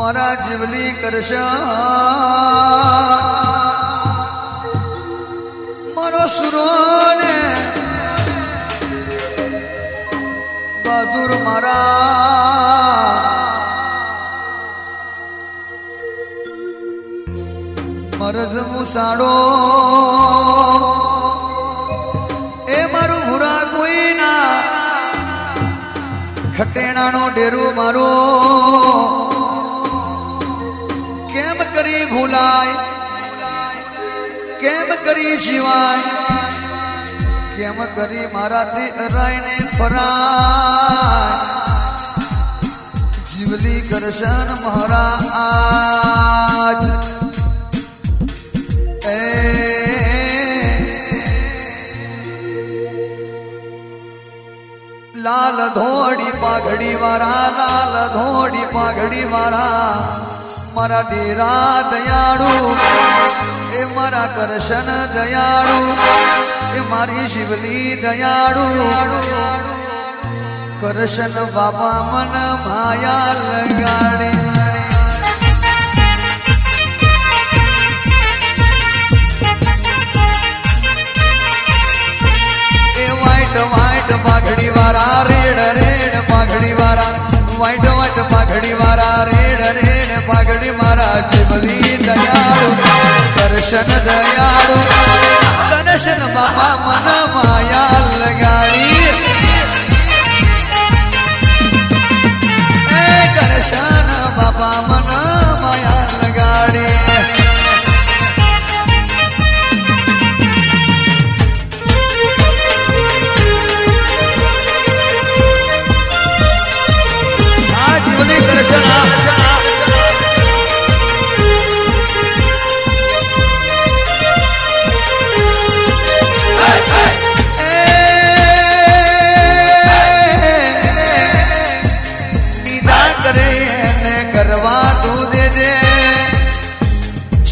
મારા જીવલી કરશન મારો સુરોને બહાદુર મારા મરદ મુસાડો એ મારું ભૂરા કોઈ ના ખટેણાનો ડેરું મારો કેમ કરી ભૂલાય કેમ કરી જીવાય કેમ કરી મારાથી અરાઈને ફરાય જીવલી કરશન મહારાજ લાલ ધોડી પાઘડી વાળા લાલ ધોડી પાઘડી વાળા મારા ડેરા દયાળુ એ મારા કરશન દયાળુ એ મારી શિવલી દયાળુ કરશન બાબા મન માયા લગાડી એ વાઈટ વાઈટ પાઘડી વાળા રેડ રેડ પાઘડી વાળા વાઈટ વાઈટ પાઘડી વાળા રેડ રેડ પાઘડી મારા જીવલી દયાળુ દર્શન દયાળુ દર્શન બાપા મન માયા લગાડી એ દર્શન બાપા મન માયા લગાડી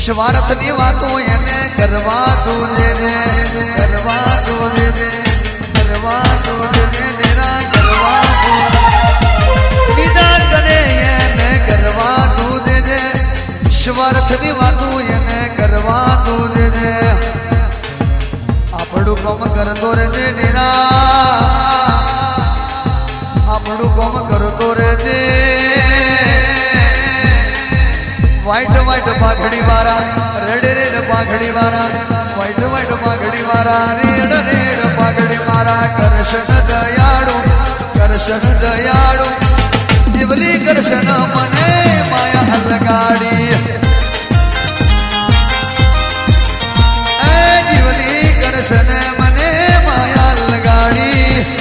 સ્વાર્થ ની વાતો એને કરવા તું દે કરવા તું દે કરવા તું દે તેરા કરવા તું નિદાન કરે એને કરવા તું દે સ્વાર્થ ની વાતો એને કરવા તું દે આપણું કામ કરતો રે ડેરા આપણું કામ કરતો રે દે વાઈટ વાઈટ પાઘડી વાળા રેડ રેડ પાઘડી વાળા વાઈટ વાઈટ પાઘડી વાળા રેડ રેડ પાઘડી મારા કરશન દયાળુ જીવલી કરશન મને માયા લગાડી એ જીવલી કરશન મને માયા લગાડી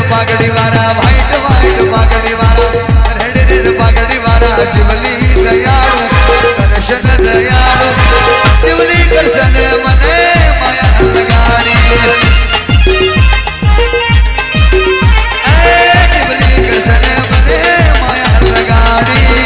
પાઘડી વાળા વાઈટ વાઈટ પાઘડી વાળા રેડ રેડ પાઘડી વાળા જીવલી દયાળુ કરશન દયાળુ જીવલી કરશન મને માયા લગાડી જીવલી કરશન મને માયા લગાડી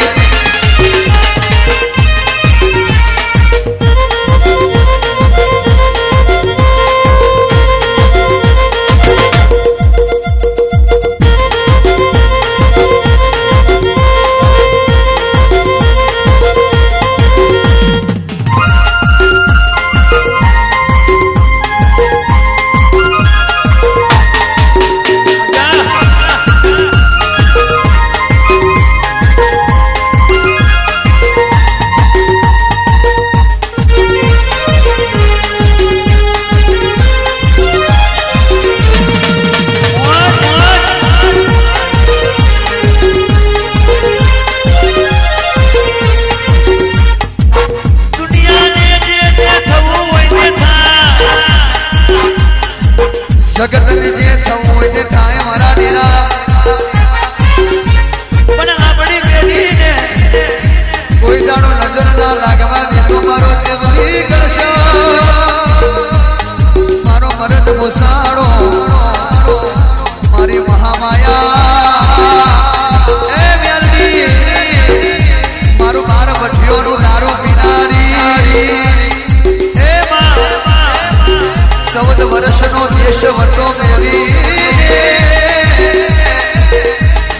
યશવટો મેલી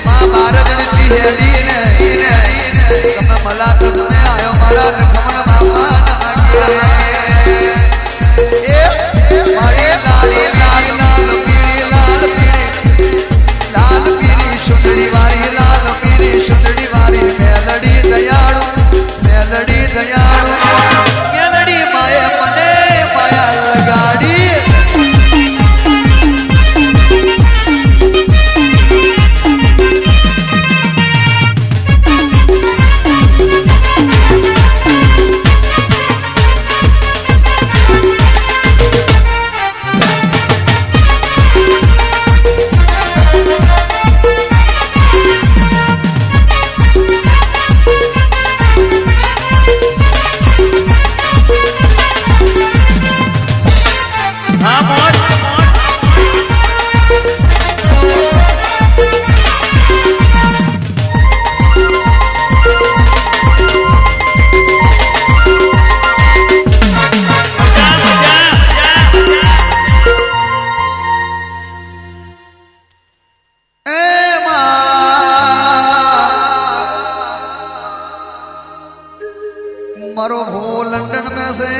માં બારગણથી હેડીને તમે મલા તમે આયો મારા રખમણ બાપા મારી લાલી લાલ લાલ પીળી લાલ પીળી લાલ પીળી સુંદરી વાળી લાલ પીળી સુંદરી વાળી મેલડી દયાળુ મેલડી દયાળુ મેલડી માએ મને માયા લગાડી मारो भो लंदन में से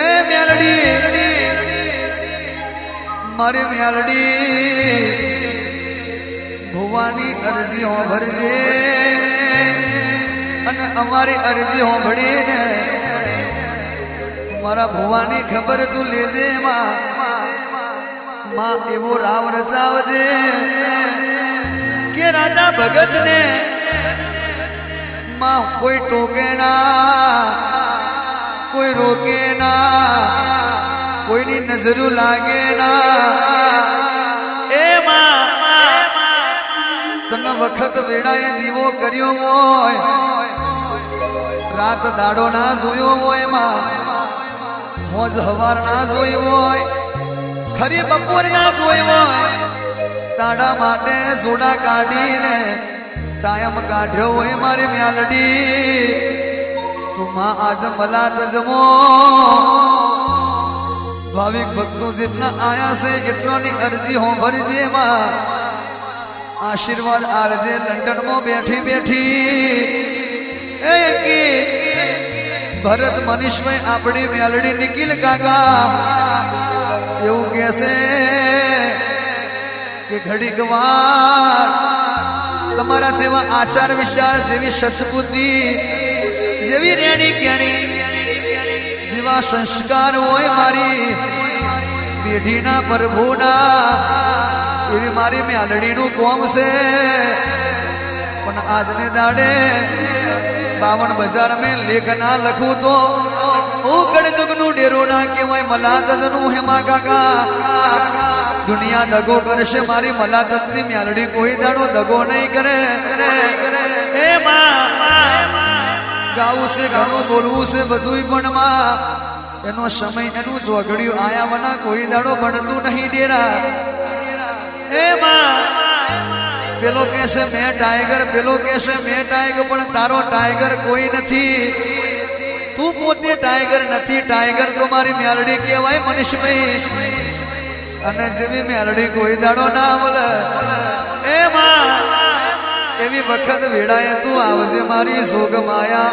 ए मेलडी मारी मेलडी भुवानी अर्जी हो भरजे अने अमारी अर्जी हो भड़ी ने मारा भुवानी खबर तू ले दे मां एवो राव रचाव दे के राजा भगत ने मां कोई टोके ना कोई रोके ना कोई नी नजरू लागे ना ए मां तने वखत वेड़ाए दीवो कर्यो होय रात दाड़ो ना सोयो होय मां मोज हवार ना सोई होय खरी बपोर ना सोई होय ताड़ा माटे सोडा काढी ने टाइम काढ़ो होय मारी म्यालडी तुमा आज मला तजमो भाविक भक्तों से इतना आया से इतनो नी अर्जी हो भरजे मां आशीर्वाद आलजे लंडन में बैठी बैठी की भरत मनीष में आपड़ी म्यालडी निकिल काका एवं कैसे कि घड़ी गवार तमारा जेवा आचार विचार जेवी सचबुद्धि जेवी रेणी केणी जेवा संस्कार होय मारी पेढ़ीना प्रभुना एवी मारी म्यालडीनु कोम से पण आजने दाड़े 52 बाजार में लेख ना लखू तो उकड़ जुगनु डेरो ना केवाय मलातजनु हेमा काका दुनिया दगो करशे मारी मलातनी म्यालडी कोई दाड़ो दगो नहीं करे ए मां गाऊ से घणो बोलवू से बधुई पण मां एनो समय एनु जोगड़ियो आया वना कोई दाड़ो बनतू नहीं डेरा ए मां पेलो कैसे मैं टाइगर पेलो कैसे मैं टाइगर पण तारो टाइगर कोई नथी तू पोते टाइगर नथी टाइगर तो मारी म्यालडी केवाय मनीष भाई अने जेवी म्यालडी कोई दाड़ो ना बोले ए मां एवी वखत वेड़ाए तू आवजे मारी सोग माया